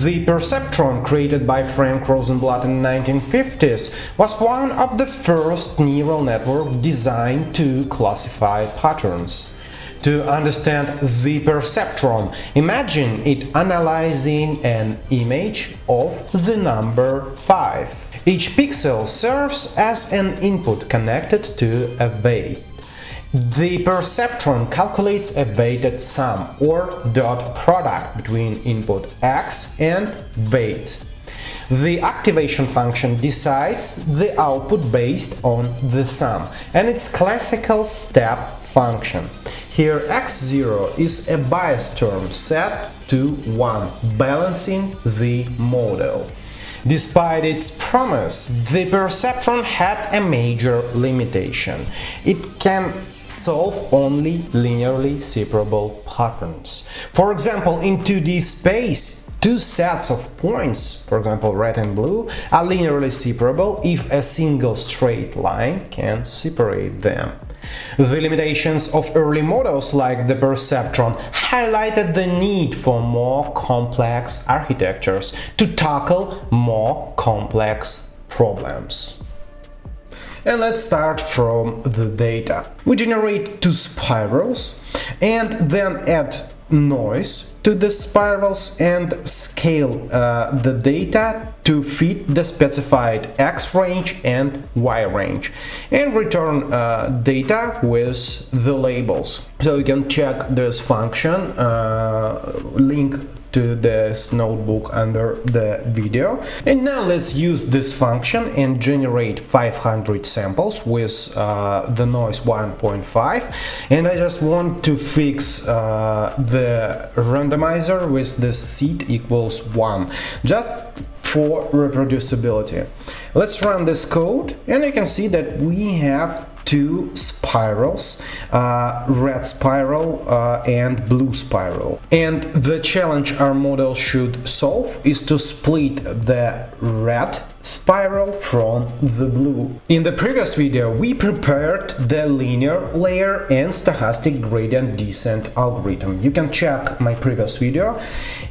The Perceptron, created by Frank Rosenblatt in the 1950s, was one of the first neural networks designed to classify patterns. To understand the Perceptron, imagine it analyzing an image of the number 5. Each pixel serves as an input connected to a weight. The Perceptron calculates a weighted sum or dot product between input x and weights. The activation function decides the output based on the sum and its classical step function. Here x0 is a bias term set to 1, balancing the model. Despite its promise, the Perceptron had a major limitation. It can solve only linearly separable patterns. For example, in 2D space, two sets of points, for example red and blue, are linearly separable if a single straight line can separate them. The limitations of early models like the Perceptron highlighted the need for more complex architectures to tackle more complex problems. And let's start from the data. We generate two spirals and then add noise to the spirals and scale the data to fit the specified X range and Y range, and return data with the labels. So you can check this function, link to this notebook under the video. And now let's use this function and generate 500 samples with the noise 1.5, and I just want to fix the randomizer with the seed equals 1, just for reproducibility. Let's run this code and you can see that we have two spirals, red spiral and blue spiral. And the challenge our model should solve is to split the red spiral from the blue. In the previous video we prepared the linear layer and stochastic gradient descent algorithm. You can check my previous video,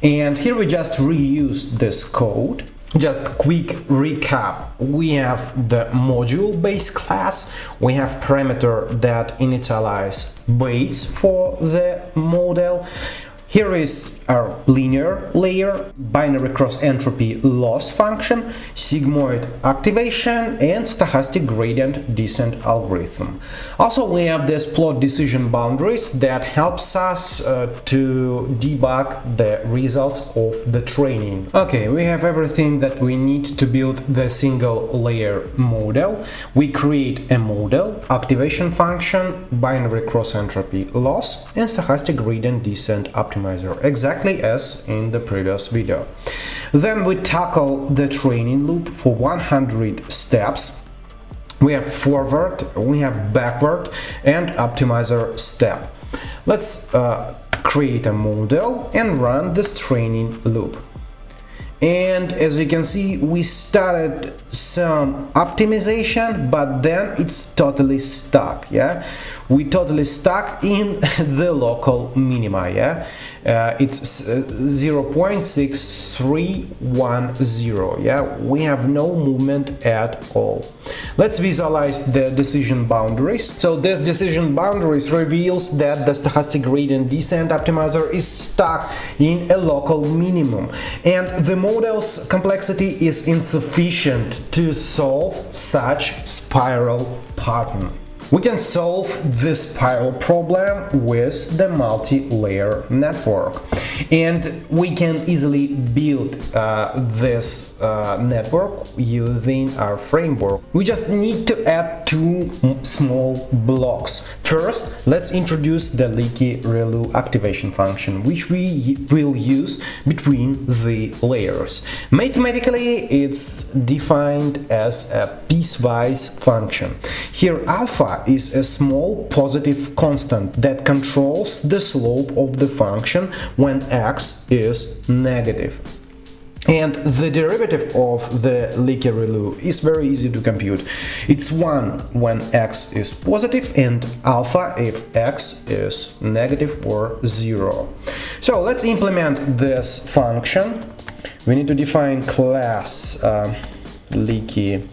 and here we just reused this code. Just quick recap: we have the module base class, we have parameter that initialize weights for the model. Here is our linear layer, binary cross entropy loss function, sigmoid activation, and stochastic gradient descent algorithm. Also, we have this plot decision boundaries that helps us to debug the results of the training. Okay, we have everything that we need to build the single layer model. We create a model, activation function, binary cross entropy loss, and stochastic gradient descent optimizer, exactly as in the previous video. Then we tackle the training loop for 100 steps. We have forward, we have backward, and optimizer step. Let's create a model and run this training loop. And as you can see, we started some optimization, but then it's totally stuck. Yeah, we totally stuck in the local minima. Yeah, it's 0.6310. Yeah, we have no movement at all. Let's visualize the decision boundaries. So this decision boundaries reveals that the stochastic gradient descent optimizer is stuck in a local minimum, and the model's complexity is insufficient to solve such spiral pattern. We can solve this spiral problem with the multi-layer network, and we can easily build this network using our framework. We just need to add two small blocks. First, let's introduce the LeakyReLU activation function, which we will use between the layers. Mathematically, it's defined as a piecewise function. Here, alpha is a small positive constant that controls the slope of the function when x is negative. And the derivative of the LeakyReLU is very easy to compute. It's 1 when x is positive and alpha if x is negative or 0. So let's implement this function. we need to define class LeakyReLU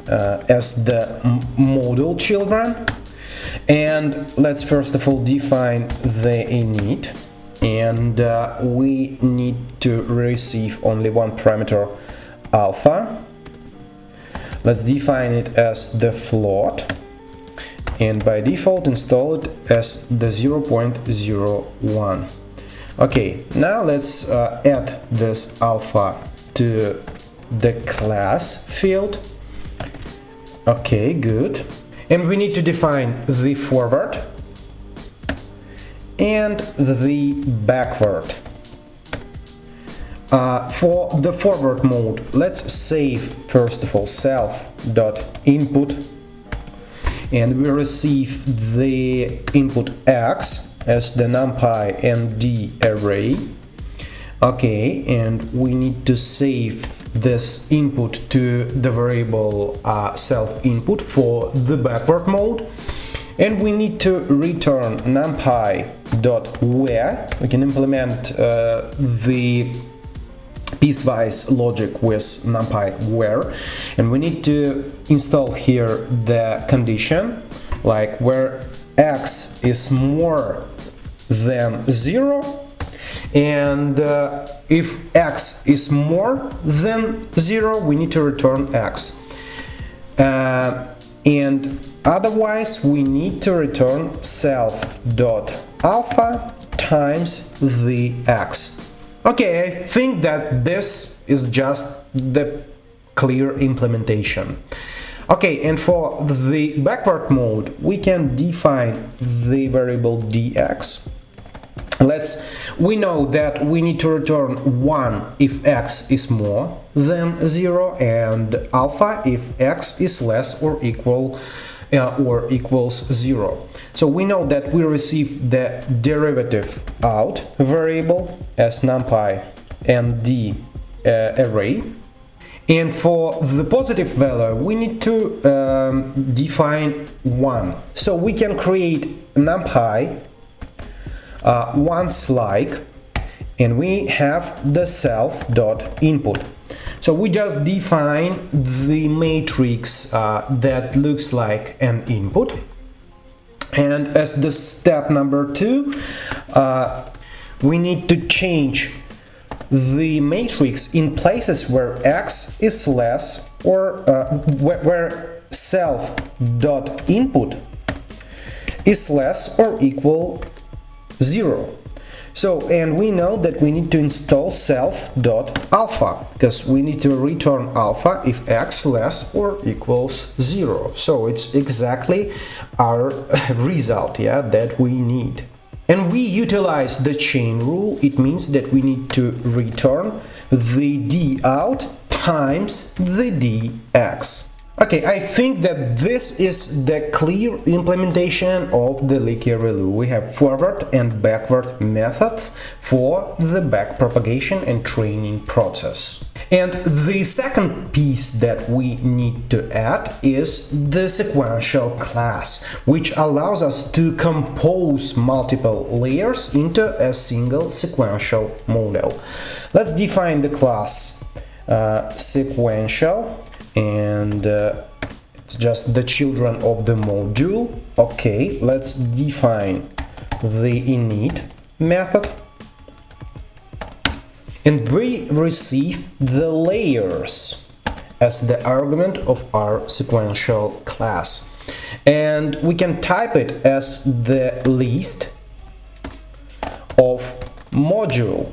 as the model children, and let's first of all define the init, and we need to receive only one parameter alpha. Let's define it as the float, and by default install it as the 0.01. Okay, now let's add this alpha to the class field. Okay, good. And we need to define the forward and the backward. For the forward mode, let's save first of all self.input, and we receive the input x as the numpy and d array. Okay, and we need to save this input to the variable self input for the backward mode, and we need to return numpy.where. We can implement the piecewise logic with numpy where, and we need to install here the condition like where x is more than 0, and if x is more than 0 we need to return x, and otherwise we need to return self.alpha times the x. Okay, I think that this is just the clear implementation. Okay, and for the backward mode we can define the variable dx. We know that we need to return 1 if x is more than 0 and alpha if x is less or equals 0. So we know that we receive the derivative out variable as numpy and d array, and for the positive value we need to define 1. So we can create numpy once like, and we have the self.input. So we just define the matrix that looks like an input, and as the step number 2 we need to change the matrix in places where x is less or where self.input is less or equal 0. So, and we know that we need to install self.alpha because we need to return alpha if x less or equals 0. So it's exactly our result, yeah, that we need. And we utilize the chain rule. It means that we need to return the d out times the dx. Okay, I think that this is the clear implementation of the LeakyReLU. We have forward and backward methods for the backpropagation and training process. And the second piece that we need to add is the sequential class, which allows us to compose multiple layers into a single sequential model. Let's define the class sequential, and it's just the children of the module. Okay, let's define the init method, and we receive the layers as the argument of our sequential class, and we can type it as the list of module.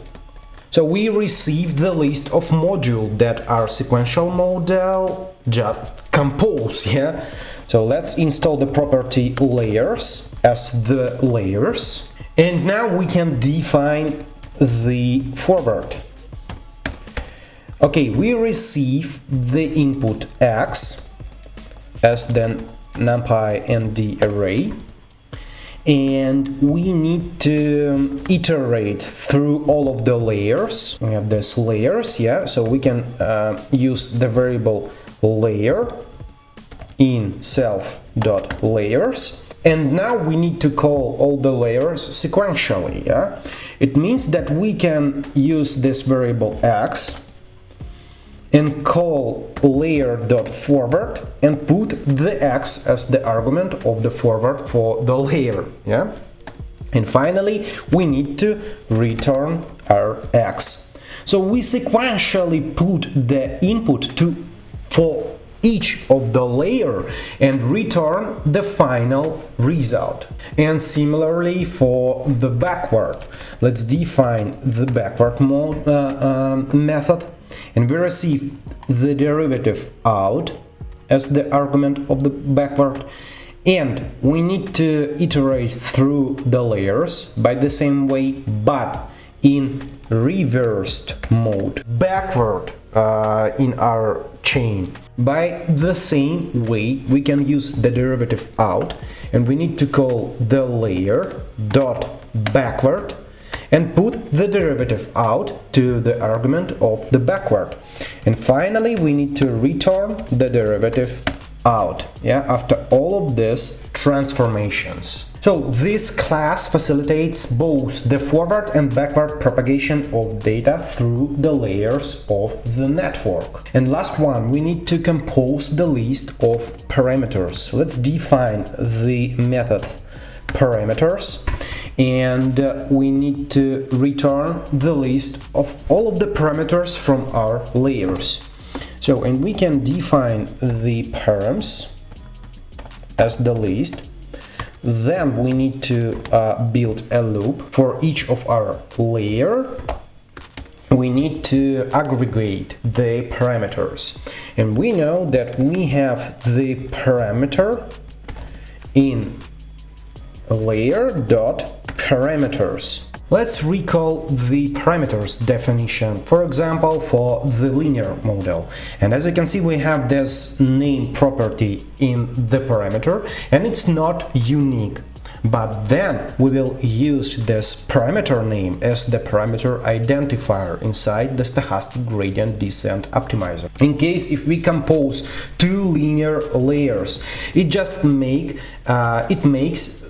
So we receive the list of modules that our sequential model just compose, yeah? So let's install the property layers as the layers, and now we can define the forward. Okay, we receive the input x as the numpy and d array, and we need to iterate through all of the layers. We have these layers, yeah, so we can use the variable layer in self.layers, And now we need to call all the layers sequentially, yeah? It means that we can use this variable x and call layer.forward and put the x as the argument of the forward for the layer, yeah? And finally, we need to return our x. So we sequentially put the input for each of the layer and return the final result. And similarly for the backward, let's define the backward method, and we receive the derivative out as the argument of the backward, and we need to iterate through the layers by the same way, but in reversed mode, backward in our chain. By the same way, we can use the derivative out, and we need to call the layer dot backward and put the derivative out to the argument of the backward. And finally, we need to return the derivative out, yeah, after all of these transformations. So this class facilitates both the forward and backward propagation of data through the layers of the network. And last one, we need to compose the list of parameters. Let's define the method parameters, and we need to return the list of all of the parameters from our layers. So, and we can define the params as the list. Then we need to build a loop for each of our layer. We need to aggregate the parameters, and we know that we have the parameter in layer.parameters. Let's recall the parameters definition, for example, for the linear model. And as you can see, we have this name property in the parameter, and it's not unique. But then we will use this parameter name as the parameter identifier inside the stochastic gradient descent optimizer. In case if we compose two linear layers, it just makes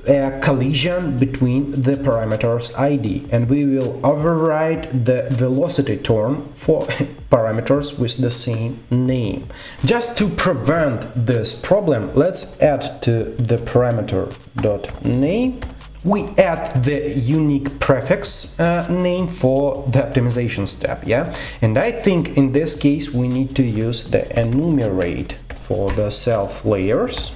a collision between the parameters ID, and we will override the velocity term for parameters with the same name. Just to prevent this problem, let's add to the parameter.name, we add the unique prefix name for the optimization step, yeah? And I think in this case we need to use the enumerate for the self layers,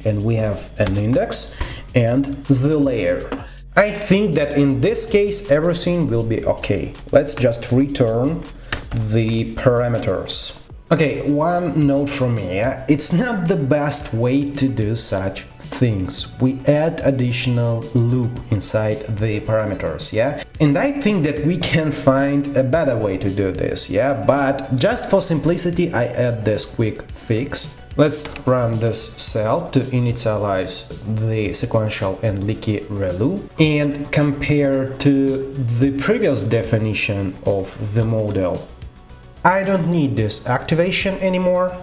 and we have an index and the layer. I think that in this case everything will be okay. Let's just return the parameters. Okay, one note from me, it's not the best way to do such things. We add additional loop inside the parameters, yeah? And I think that we can find a better way to do this, yeah? But just for simplicity, I add this quick fix. Let's run this cell to initialize the sequential and leaky ReLU and compare to the previous definition of the model. I don't need this activation anymore,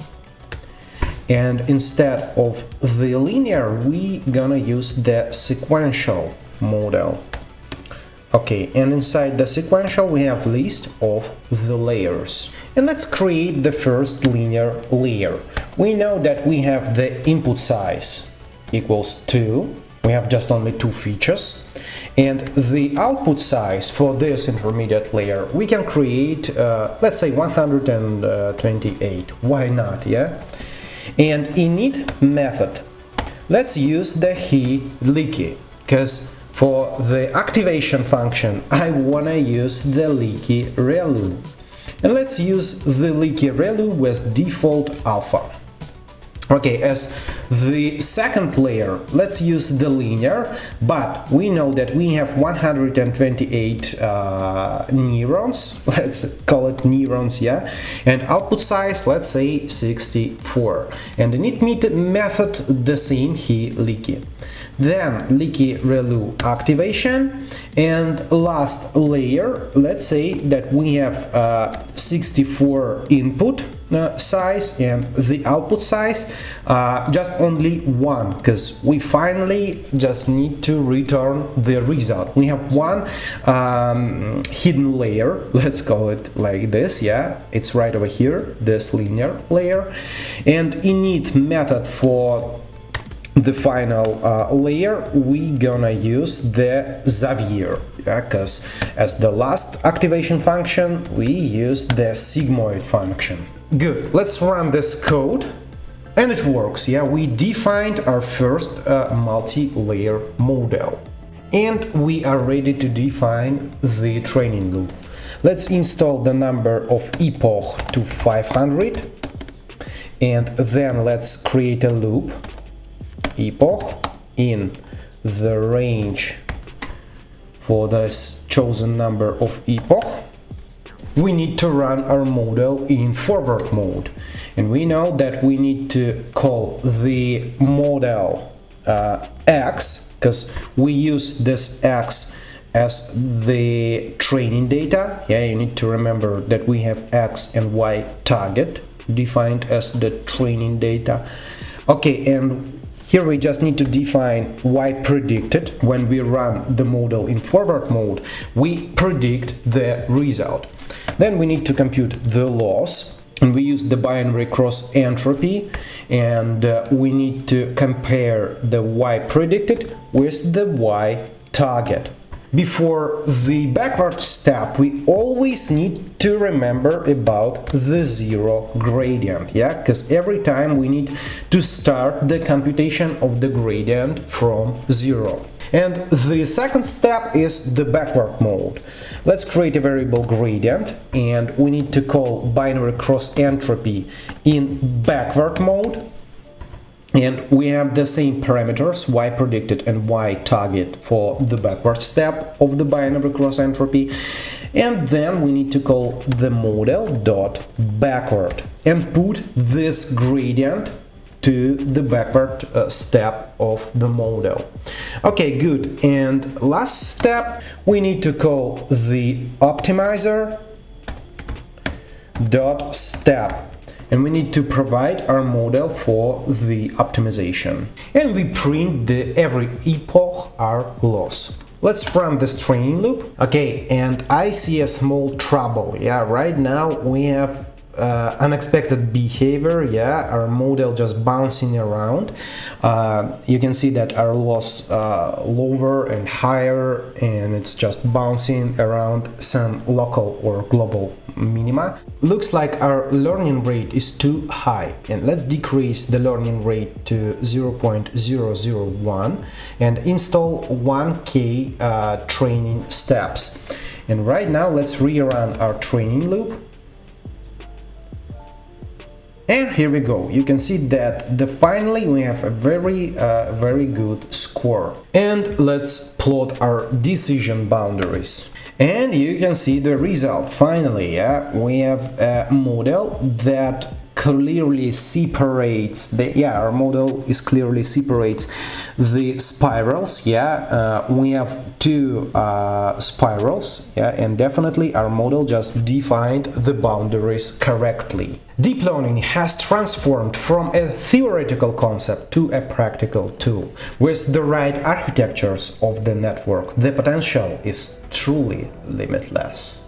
and instead of the linear we gonna use the sequential model. Okay, and inside the sequential we have list of the layers. And let's create the first linear layer. We know that we have the input size equals 2. We have just only 2 features. And the output size for this intermediate layer we can create, let's say 128. Why not, yeah? And init method, let's use the leaky, because for the activation function I wanna use the leaky ReLU. And let's use the leaky ReLU with default alpha. Okay, as the second layer, let's use the linear, but we know that we have 128 neurons, let's call it neurons, yeah, and output size, let's say 64, and the init method the same leaky. Then leaky ReLU activation, and last layer, let's say that we have 64 input size and the output size, just only one, because we finally just need to return the result. We have one hidden layer, let's call it like this, yeah, it's right over here, this linear layer, and init method for the final layer we gonna use the Xavier, yeah, because as the last activation function we use the sigmoid function. Good, let's run this code, and it works. Yeah, we defined our first multi-layer model, and we are ready to define the training loop. Let's install the number of epoch to 500, and then let's create a loop epoch in the range for this chosen number of epoch. We need to run our model in forward mode, and we know that we need to call the model x, because we use this x as the training data. Yeah, you need to remember that we have x and y target defined as the training data. Okay, and here we just need to define y predicted. When we run the model in forward mode, we predict the result. Then we need to compute the loss, and we use the binary cross entropy, and we need to compare the y predicted with the y target. Before the backward step, we always need to remember about the zero gradient, yeah, because every time we need to start the computation of the gradient from zero. And the second step is the backward mode. Let's create a variable gradient, and we need to call binary cross entropy in backward mode. And we have the same parameters, y predicted and y target, for the backward step of the binary cross entropy. And then we need to call the model dot backward and put this gradient to the backward step of the model. Okay, good. And last step, we need to call the optimizer dot step, and we need to provide our model for the optimization, and we print the every epoch our loss. Let's run this training loop. Okay, and I see a small trouble. Yeah, right now we have unexpected behavior. Yeah, our model just bouncing around. You can see that our loss lower and higher, and it's just bouncing around some local or global minima. Looks like our learning rate is too high, and let's decrease the learning rate to 0.001 and install 1k training steps. And right now let's rerun our training loop. And here we go. You can see that finally we have a very good score. And let's plot our decision boundaries. And you can see the result. Finally, yeah, we have a model that clearly separates our model is clearly separates the spirals. We have two spirals, and definitely our model just defined the boundaries correctly. Deep learning has transformed from a theoretical concept to a practical tool. With the right architectures of the network, the potential is truly limitless.